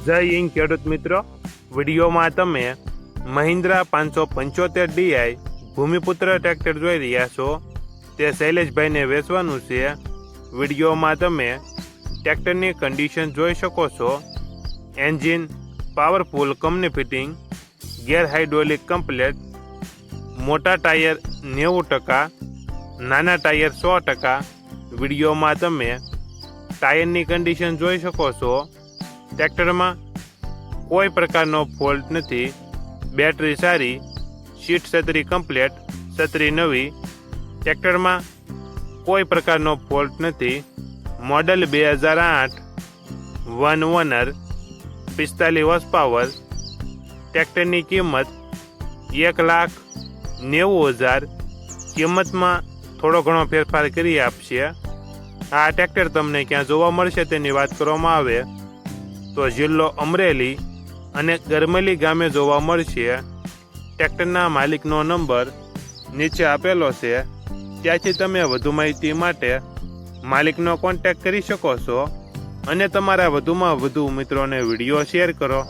જય હિન્દ ખેડૂત મિત્રો, વિડીયોમાં તમે મહિન્દ્રા 575 DI ભૂમિપુત્ર ટ્રેક્ટર જોઈ રહ્યા છો. તે શૈલેષભાઈને વેચવાનું છે. વિડીયોમાં તમે ટ્રેક્ટરની કન્ડિશન જોઈ શકો છો. એન્જિન પાવરફુલ કંપની ફિટિંગ, ગેર હાઇડ્રોલિક કમ્પ્લેટ, મોટા ટાયર 90%, નાના ટાયર 100%. વિડીયોમાં તમે ટાયરની કન્ડિશન જોઈ શકો છો. ટ્રેક્ટરમાં કોઈ પ્રકારનો ફોલ્ટ નથી. બેટરી સારી, સીટ છત્રી કમ્પ્લેટ, છત્રી નવી. ટ્રેક્ટરમાં કોઈ પ્રકારનો ફોલ્ટ નથી. Model 2008, 1 owner, 45 horse power. ટ્રેક્ટરની કિંમત 1,90,000. કિંમતમાં થોડો ઘણો ફેરફાર કરી આપશે. આ ટ્રેક્ટર તમને ક્યાં જોવા મળશે તેની વાત કરવામાં આવે તો જિલ્લો અમરેલી અને ગરમેલી ગામે જોવા મળશે. ટ્રેક્ટરના માલિકનો નંબર નીચે આપેલો છે. ત્યાંથી તમે વધુ માહિતી માટે માલિકનો કોન્ટેક્ટ કરી શકો છો અને તમારા વધુમાં વધુ મિત્રોને વિડીયો શેર કરો.